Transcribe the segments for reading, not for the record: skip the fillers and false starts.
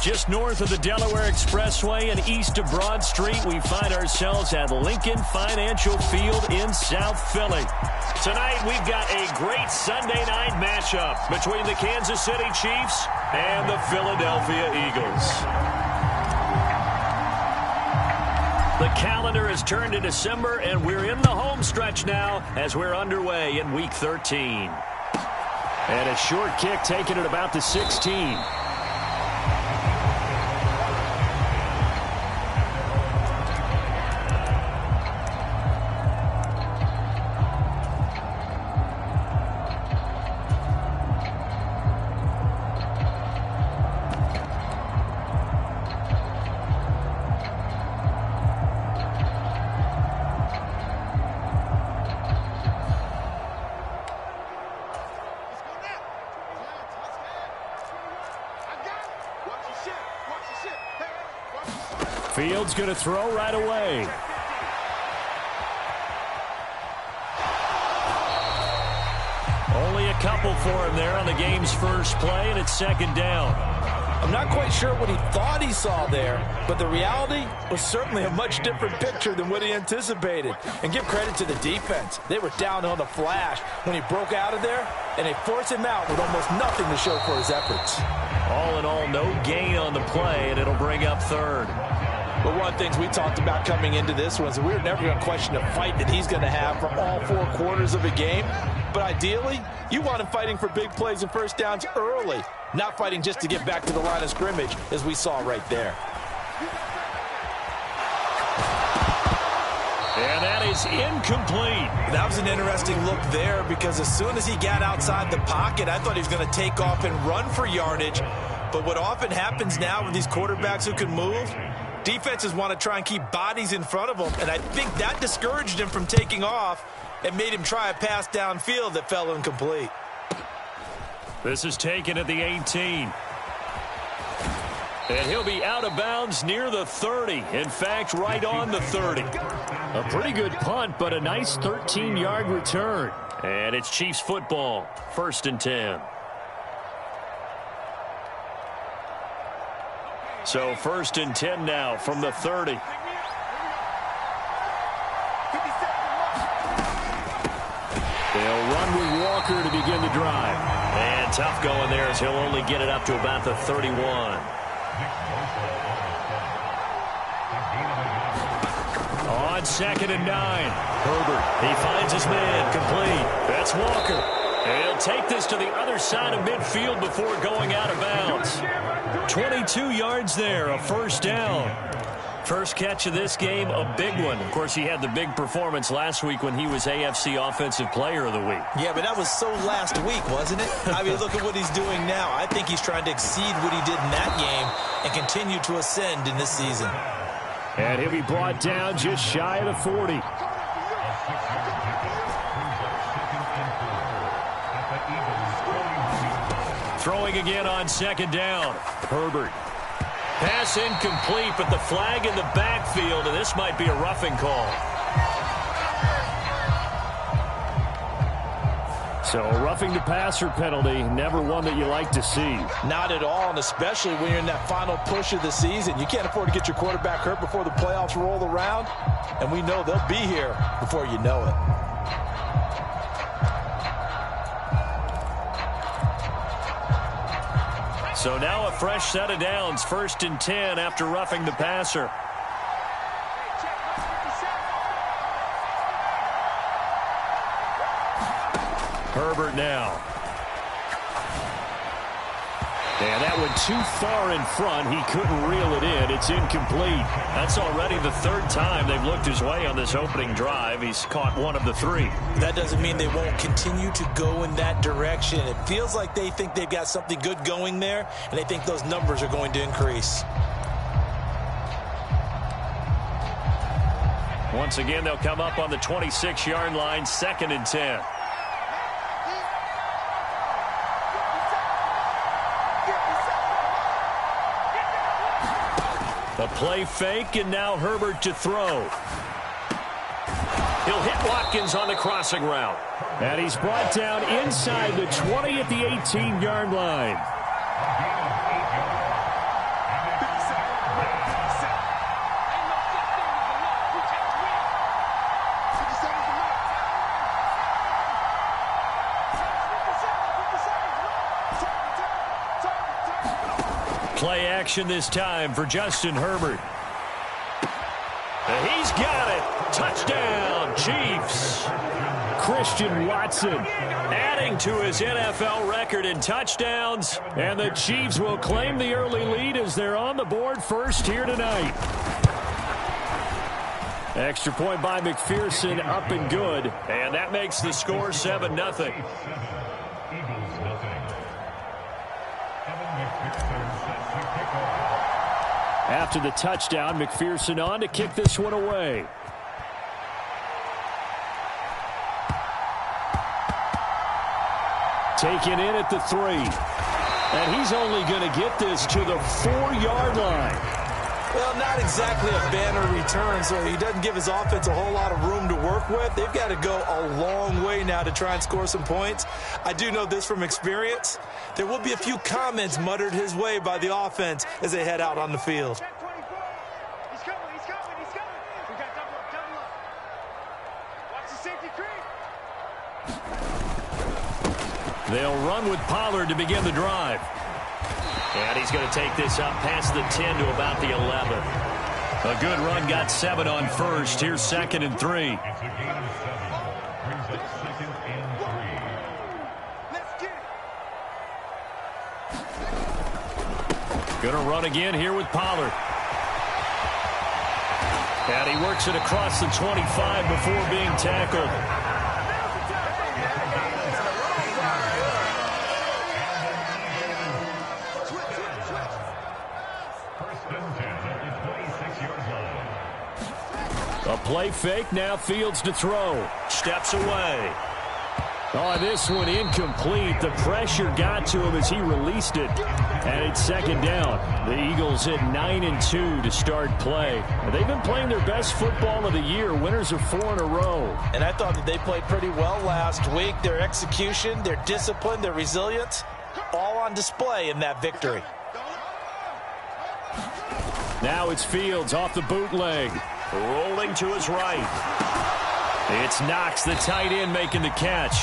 Just north of the Delaware Expressway and east of Broad Street, we find ourselves at Lincoln Financial Field in South Philly. Tonight, we've got a great Sunday night matchup between the Kansas City Chiefs and the Philadelphia Eagles. The calendar has turned to December, and we're in the home stretch now as we're underway in Week 13. And a short kick taken at about the 16. Fields going to throw right away. Only a couple for him there on the game's first play, and it's second down. I'm not quite sure what he thought he saw there, but the reality was certainly a much different picture than what he anticipated. And give credit to the defense. They were down on the flash when he broke out of there, and they forced him out with almost nothing to show for his efforts. All in all, no gain on the play, and it'll bring up third. But one of the things we talked about coming into this was that we were never going to question the fight that he's going to have for all 4 quarters of a game. But ideally, you want him fighting for big plays and first downs early, not fighting just to get back to the line of scrimmage, as we saw right there. And that is incomplete. That was an interesting look there, because as soon as he got outside the pocket, I thought he was going to take off and run for yardage. But what often happens now with these quarterbacks who can move, defenses want to try and keep bodies in front of them, and I think that discouraged him from taking off and made him try a pass downfield that fell incomplete. This is taken at the 18. And he'll be out of bounds near the 30. In fact, right on the 30. A pretty good punt, but a nice 13-yard return. And it's Chiefs football, 1st and 10. So 1st and 10 now from the 30. They'll run with Walker to begin the drive. And tough going there as he'll only get it up to about the 31. On 2nd and 9. Herbert, he finds his man, complete. That's Walker. And he'll take this to the other side of midfield before going out of bounds. 22 yards there, a first down. First catch of this game, a big one. Of course, he had the big performance last week when he was AFC Offensive Player of the Week. Yeah, but that was so last week, wasn't it? I mean, look at what he's doing now. I think he's trying to exceed what he did in that game and continue to ascend in this season. And he'll be brought down just shy of the 40. Throwing again on 2nd down. Herbert. Pass incomplete, but the flag in the backfield, and this might be a roughing call. So a roughing the passer penalty, never one that you like to see. Not at all, and especially when you're in that final push of the season. You can't afford to get your quarterback hurt before the playoffs roll around, and we know they'll be here before you know it. So now a fresh set of downs, 1st and 10 after roughing the passer. Herbert now. And that went too far in front. He couldn't reel it in. It's incomplete. That's already the 3rd time they've looked his way on this opening drive. He's caught 1 of the 3. That doesn't mean they won't continue to go in that direction. It feels like they think they've got something good going there, and they think those numbers are going to increase. Once again, they'll come up on the 26-yard line, 2nd and 10. A play fake, and now Herbert to throw. He'll hit Watkins on the crossing route. And he's brought down inside the 20 at the 18-yard line. Play action this time for Justin Herbert. He's got it. Touchdown, Chiefs. Christian Watson adding to his NFL record in touchdowns. And the Chiefs will claim the early lead as they're on the board first here tonight. Extra point by McPherson, up and good. And that makes the score 7-0. After the touchdown, McPherson on to kick this one away. Taken in at the 3. And he's only going to get this to the 4-yard line. Well, not exactly a banner return, so he doesn't give his offense a whole lot of room to work with. They've got to go a long way now to try and score some points. I do know this from experience. There will be a few comments muttered his way by the offense as they head out on the field. He's coming. We got double up. Watch the safety creep. They'll run with Pollard to begin the drive. And he's going to take this up past the 10 to about the 11. A good run, got 7 on first. Here's 2nd and 3. Going to run again here with Pollard. And he works it across the 25 before being tackled. A play fake, now Fields to throw. Steps away. Oh, this one incomplete. The pressure got to him as he released it. And it's 2nd down. The Eagles hit 9-2 to start play. They've been playing their best football of the year. Winners of 4 in a row. And I thought that they played pretty well last week. Their execution, their discipline, their resilience, all on display in that victory. Now it's Fields off the bootleg. Rolling to his right. It's Knox, the tight end, making the catch.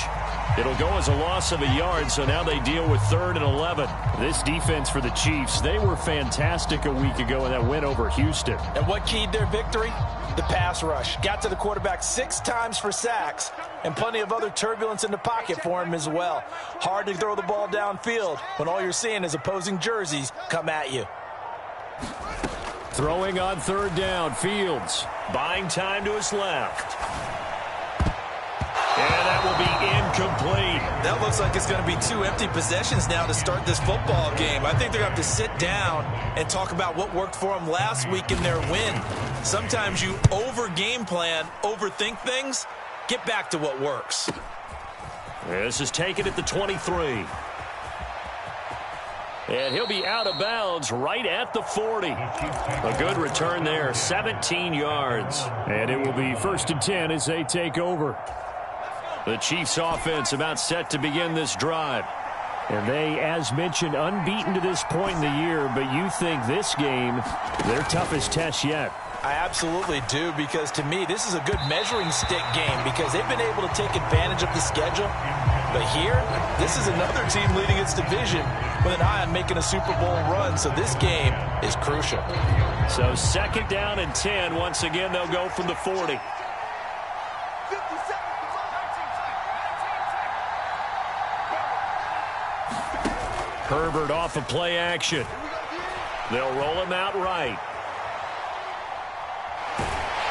It'll go as a loss of a yard, so now they deal with 3rd and 11. This defense for the Chiefs, they were fantastic a week ago in that win over Houston. And what keyed their victory? The pass rush. Got to the quarterback 6 times for sacks, and plenty of other turbulence in the pocket for him as well. Hard to throw the ball downfield when all you're seeing is opposing jerseys come at you. Throwing on 3rd down, Fields. Buying time to his left. And that will be incomplete. That looks like it's going to be 2 empty possessions now to start this football game. I think they're going to have to sit down and talk about what worked for them last week in their win. Sometimes you over-game plan, overthink things. Get back to what works. This is taken at the 23. And he'll be out of bounds right at the 40. A good return there, 17 yards. And it will be 1st and 10 as they take over. The Chiefs offense about set to begin this drive. And they, as mentioned, unbeaten to this point in the year, but you think this game, their toughest test yet. I absolutely do, because to me, this is a good measuring stick game because they've been able to take advantage of the schedule. But here, this is another team leading its division with an eye on making a Super Bowl run, so this game is crucial. So 2nd down and 10. Once again, they'll go from the 40. Herbert off of play action. They'll roll him out right.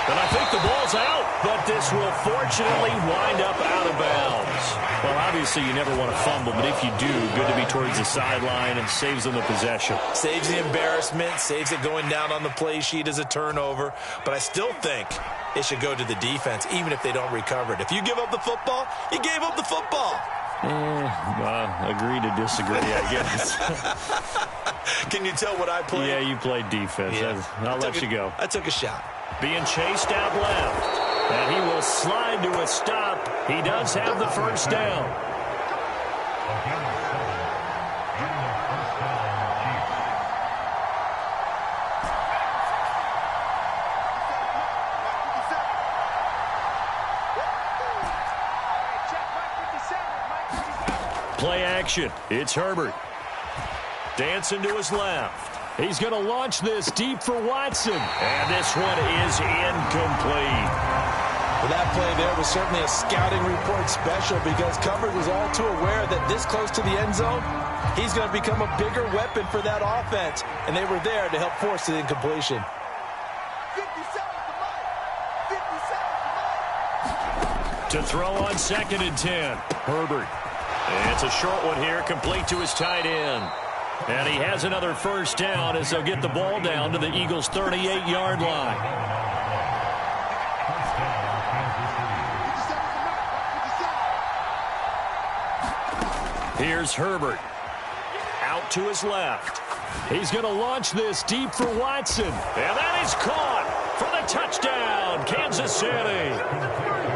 And I think the ball's out, but this will fortunately wind up out of bounds. Well, obviously you never want to fumble, but if you do, good to be towards the sideline and saves them the possession. Saves the embarrassment, saves it going down on the play sheet as a turnover. But I still think it should go to the defense, even if they don't recover it. If you give up the football, you gave up the football. Agree to disagree, I guess. Can you tell what I played? Yeah, you played defense. Yeah. I'll let you go. I took a shot. Being chased out left. And he will slide to a stop. He does have the 1st down. Play action. It's Herbert. Dancing to his left. He's going to launch this deep for Watson. And this one is incomplete. Well, that play there was certainly a scouting report special because coverage was all too aware that this close to the end zone, he's going to become a bigger weapon for that offense. And they were there to help force the incompletion. 57 To throw on 2nd and 10. Herbert. And it's a short one here, complete to his tight end. And he has another first down as they'll get the ball down to the Eagles' 38-yard line. Here's Herbert. Out to his left. He's going to launch this deep for Watson. And that is caught for the touchdown, Kansas City.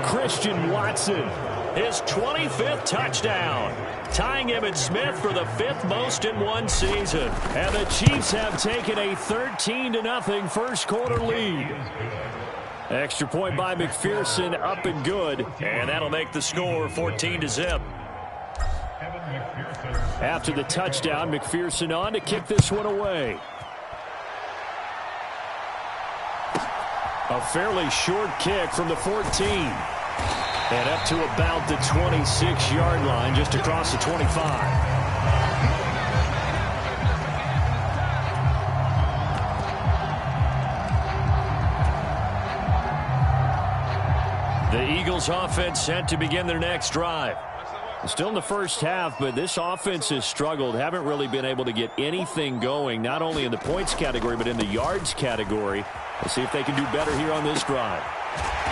Christian Watson, his 25th touchdown, tying Emmitt Smith for the 5th most in one season. And the Chiefs have taken a 13-0 first quarter lead. Extra point by McPherson, up and good. And that'll make the score 14-0. After the touchdown, McPherson on to kick this one away. A fairly short kick from the 14. And up to about the 26-yard line, just across the 25. The Eagles offense set to begin their next drive. Still in the first half, but this offense has struggled. Haven't really been able to get anything going, not only in the points category, but in the yards category. We'll see if they can do better here on this drive.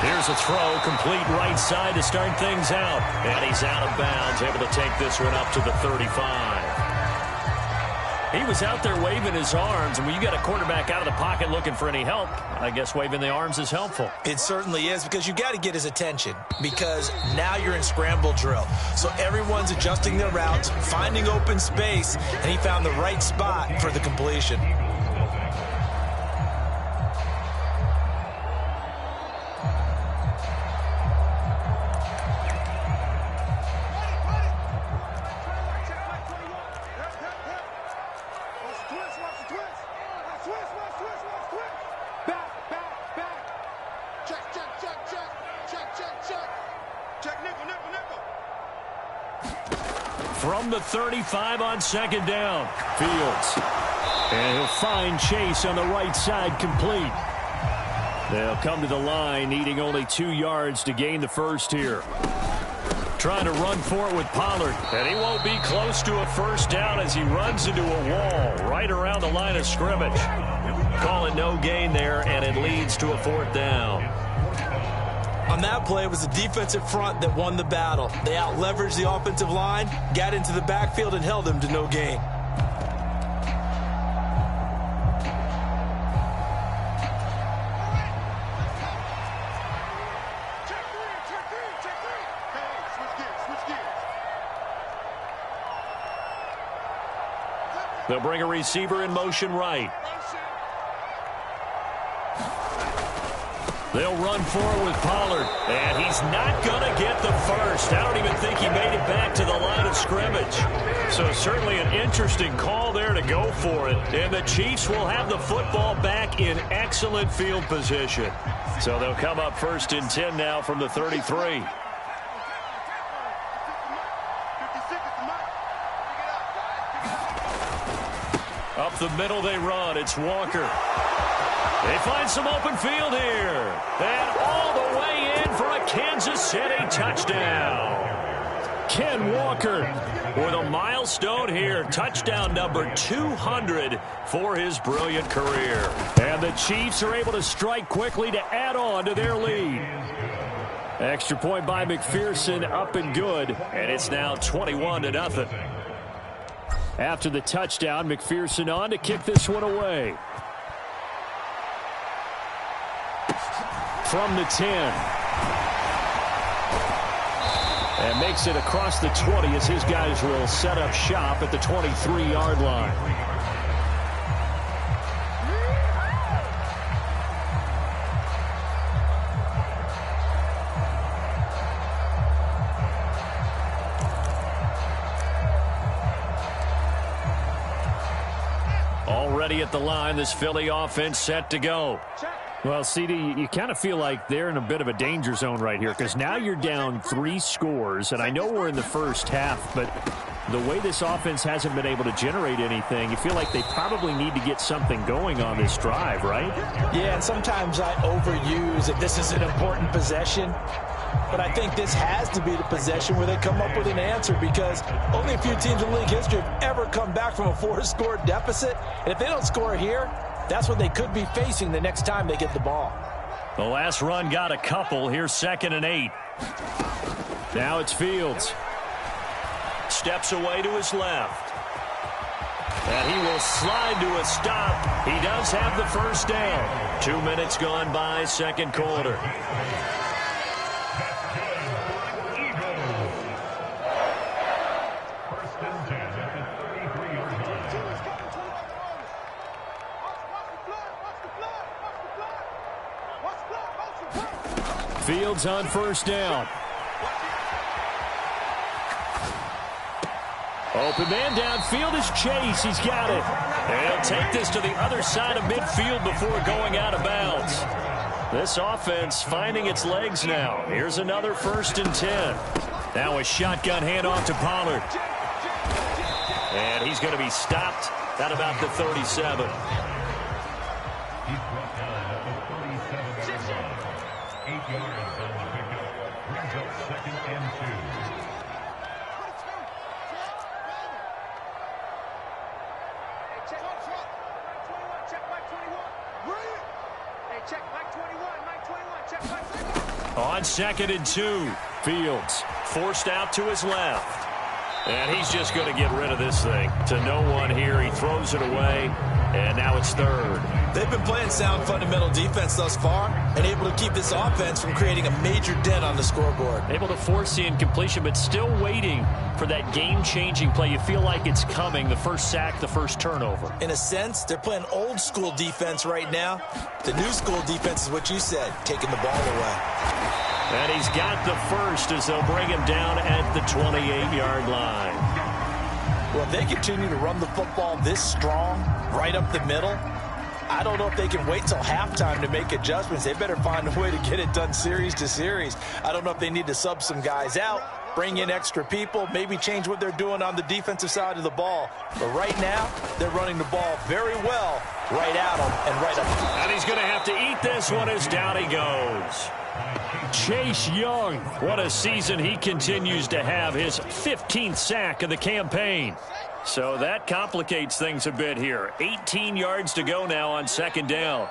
Here's a throw, complete right side to start things out. And he's out of bounds, able to take this one up to the 35. He was out there waving his arms, and when you got a quarterback out of the pocket looking for any help, I guess waving the arms is helpful. It certainly is, because you got to get his attention, because now you're in scramble drill. So everyone's adjusting their routes, finding open space, and he found the right spot for the completion. From the 35 on 2nd down, Fields. And he'll find Chase on the right side, complete. They'll come to the line, needing only 2 yards to gain the first here. Trying to run for it with Pollard. And he won't be close to a first down as he runs into a wall right around the line of scrimmage. Call it no gain there, and it leads to a 4th down. On that play, it was the defensive front that won the battle. They out-leveraged the offensive line, got into the backfield, and held them to no gain. They'll bring a receiver in motion right. They'll run forward with Pollard, and he's not going to get the first. I don't even think he made it back to the line of scrimmage. So certainly an interesting call there to go for it. And the Chiefs will have the football back in excellent field position. So they'll come up 1st and 10 now from the 33. Up the middle they run. It's Walker. They find some open field here. And all the way in for a Kansas City touchdown. Ken Walker with a milestone here. Touchdown number 200 for his brilliant career. And the Chiefs are able to strike quickly to add on to their lead. Extra point by McPherson, up and good. And it's now 21-0. After the touchdown, McPherson on to kick this one away. From the 10. And makes it across the 20 as his guys will set up shop at the 23-yard line. ready at the line. This Philly offense set to go. Well, CD, you kind of feel like they're in a bit of a danger zone right here because now you're down 3 scores, and I know we're in the first half, but the way this offense hasn't been able to generate anything, you feel like they probably need to get something going on this drive, right? Yeah, and sometimes I overuse if this is an important possession. But I think this has to be the possession where they come up with an answer because only a few teams in league history have ever come back from a 4-score deficit. And if they don't score here, that's what they could be facing the next time they get the ball. The last run got a couple. Here's 2nd and 8. Now it's Fields. Steps away to his left. And he will slide to a stop. He does have the first down. 2 minutes gone by, second quarter. Fields on first down. Open man downfield is Chase. He's got it. And he'll take this to the other side of midfield before going out of bounds. This offense finding its legs now. Here's another 1st and 10. Now a shotgun handoff to Pollard. And he's going to be stopped at about the 37. On 2nd and 2, Fields forced out to his left. And he's just going to get rid of this thing to no one here. He throws it away, and now it's 3rd. They've been playing sound fundamental defense thus far and able to keep this offense from creating a major dent on the scoreboard. Able to force the incompletion, but still waiting for that game-changing play. You feel like it's coming, the first sack, the first turnover. In a sense, they're playing old-school defense right now. The new-school defense is what you said, taking the ball away. And he's got the first as they'll bring him down at the 28-yard line. Well, if they continue to run the football this strong, right up the middle, I don't know if they can wait till halftime to make adjustments. They better find a way to get it done series to series. I don't know if they need to sub some guys out, bring in extra people, maybe change what they're doing on the defensive side of the ball. But right now, they're running the ball very well right at them and right up. And he's going to have to eat this one as down he goes. Chase Young, what a season he continues to have, his 15th sack of the campaign. So that complicates things a bit here. 18 yards to go now on 2nd down.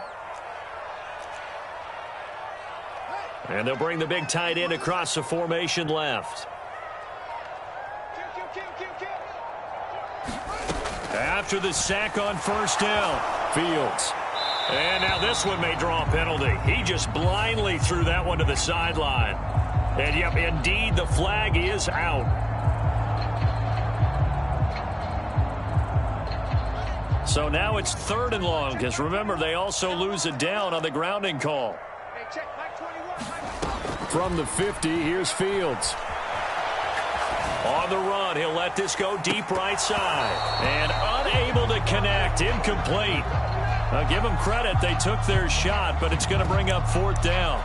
And they'll bring the big tight end across the formation left. After the sack on 1st down, Fields. And now this one may draw a penalty. He just blindly threw that one to the sideline. And yep, indeed, the flag is out. So now it's 3rd and long, because remember, they also lose it down on the grounding call. From the 50, here's Fields. On the run, he'll let this go deep right side. And unable to connect, incomplete. Now give them credit, they took their shot, but it's going to bring up 4th down.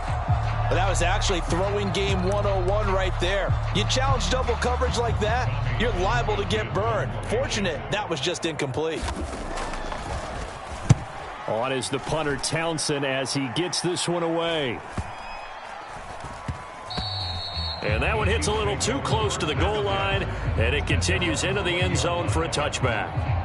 Well, that was actually throwing game 101 right there. You challenge double coverage like that, you're liable to get burned. Fortunate, that was just incomplete. On is the punter Townsend as he gets this one away. And that one hits a little too close to the goal line, and it continues into the end zone for a touchback.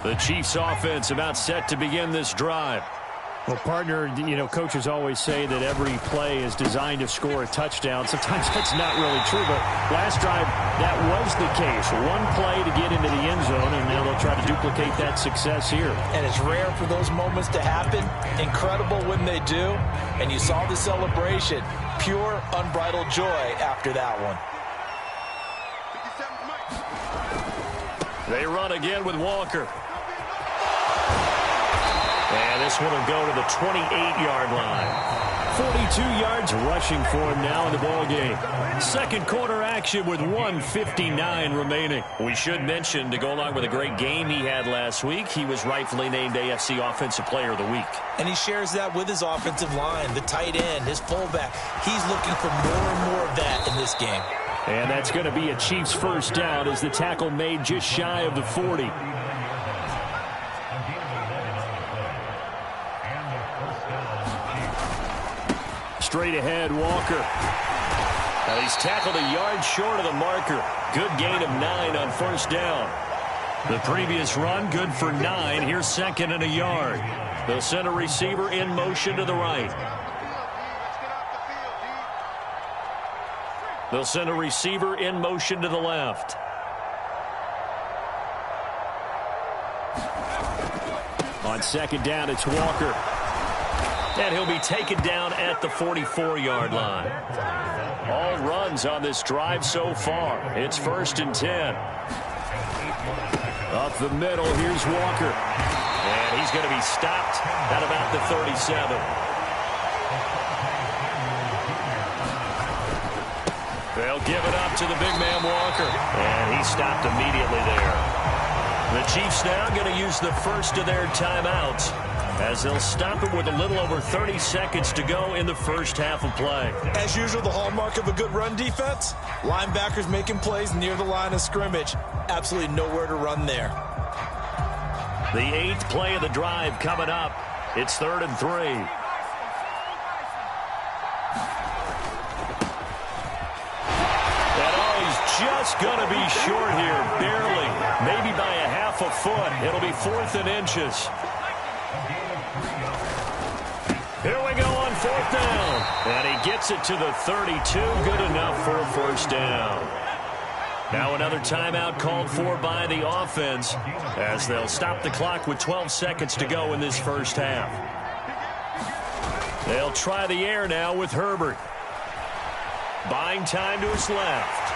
The Chiefs offense about set to begin this drive. Well, partner, coaches always say that every play is designed to score a touchdown. Sometimes that's not really true, but last drive, that was the case. One play to get into the end zone, and now they'll try to duplicate that success here. And it's rare for those moments to happen. Incredible when they do. And you saw the celebration. Pure, unbridled joy after that one. They run again with Walker. And this one will go to the 28-yard line. 42 yards rushing for him now in the ballgame. Second quarter action with 1:59 remaining. We should mention, to go along with a great game he had last week, he was rightfully named AFC Offensive Player of the Week. And he shares that with his offensive line, the tight end, his fullback. He's looking for more and more of that in this game. And that's going to be a Chiefs first down as the tackle made just shy of the 40. Straight ahead, Walker. Now he's tackled a yard short of the marker. Good gain of 9 on first down. The previous run, good for 9. Here's second and a yard. They'll send a receiver in motion to the right. They'll send a receiver in motion to the left. On second down, it's Walker. And he'll be taken down at the 44-yard line. All runs on this drive so far. It's 1st and 10. Up the middle, here's Walker. And he's going to be stopped at about the 37. They'll give it up to the big man Walker. And he stopped immediately there. The Chiefs now going to use the first of their timeouts, as they'll stop it with a little over 30 seconds to go in the first half of play. As usual, the hallmark of a good run defense, linebackers making plays near the line of scrimmage. Absolutely nowhere to run there. The 8th play of the drive coming up. It's 3rd and 3. And he's just going to be short here, barely. Maybe by a half a foot. It'll be 4th and inches. Here we go on 4th down. And he gets it to the 32. Good enough for a first down. Now another timeout called for by the offense, as they'll stop the clock with 12 seconds to go in this first half. They'll try the air now with Herbert. Buying time to his left.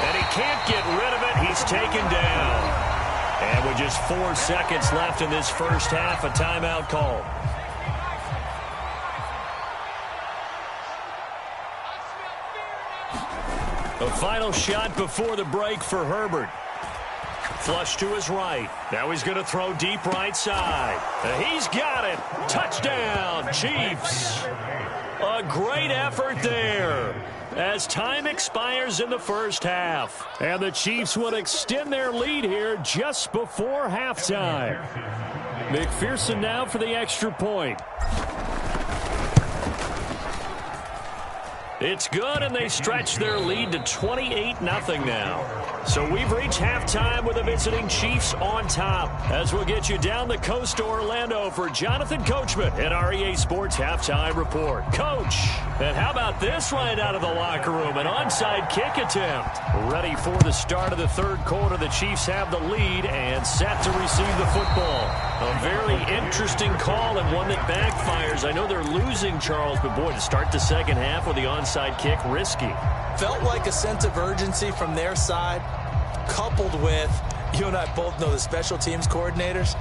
And he can't get rid of it. He's taken down. And with just 4 seconds left in this first half, a timeout call. A final shot before the break for Herbert. Flush to his right. Now he's going to throw deep right side. He's got it. Touchdown, Chiefs. A great effort there as time expires in the first half. And the Chiefs will extend their lead here just before halftime. McPherson now for the extra point. It's good, and they stretch their lead to 28-0 now. So we've reached halftime with the visiting Chiefs on top. As we'll get you down the coast to Orlando for Jonathan Coachman at our EA Sports Halftime Report. Coach, and how about this right out of the locker room? An onside kick attempt. Ready for the start of the third quarter. The Chiefs have the lead and set to receive the football. A very interesting call and one that backfires. I know they're losing, Charles, but boy, to start the second half with the onside kick, risky. Felt like a sense of urgency from their side, coupled with, you and I both know the special teams coordinators,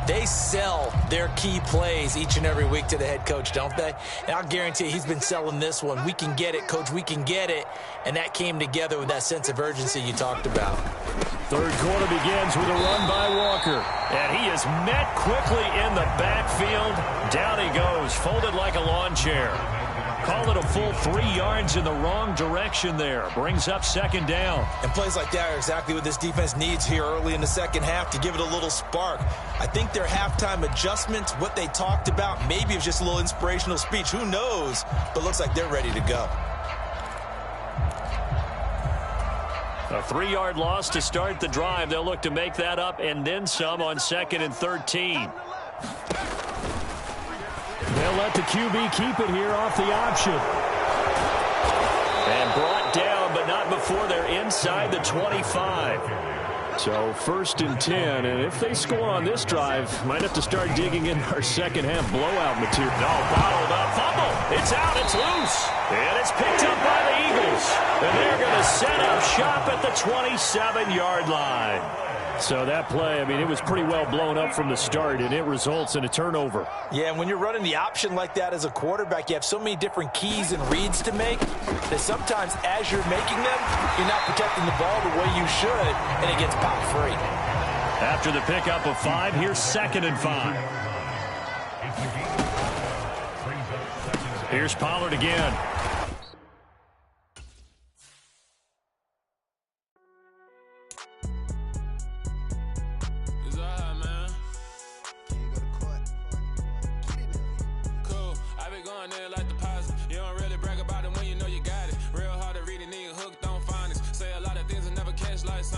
they sell their key plays each and every week to the head coach, don't they? And I'll guarantee you he's been selling this one. We can get it, coach, we can get it. And that came together with that sense of urgency you talked about. Third quarter begins with a run by Walker. And he is met quickly in the backfield. Down he goes, folded like a lawn chair. Call it a full 3 yards in the wrong direction there. Brings up second down. And plays like that are exactly what this defense needs here early in the second half to give it a little spark. I think their halftime adjustments, what they talked about, maybe it was just a little inspirational speech. Who knows? But looks like they're ready to go. A 3-yard loss to start the drive. They'll look to make that up and then some on 2nd and 13. They'll let the QB keep it here off the option. And brought down, but not before they're inside the 25. So 1st and 10, and if they score on this drive, might have to start digging in our second half blowout material. No, bottled up, fumble. It's out, it's loose. And it's picked up by the Eagles. And they're going to set up shop at the 27-yard line. So that play, I mean, it was pretty well blown up from the start, and it results in a turnover. Yeah, and when you're running the option like that as a quarterback, you have so many different keys and reads to make that sometimes as you're making them, you're not protecting the ball the way you should, and it gets popped free. After the pickup of 5, here's 2nd and 5. Here's Pollard again.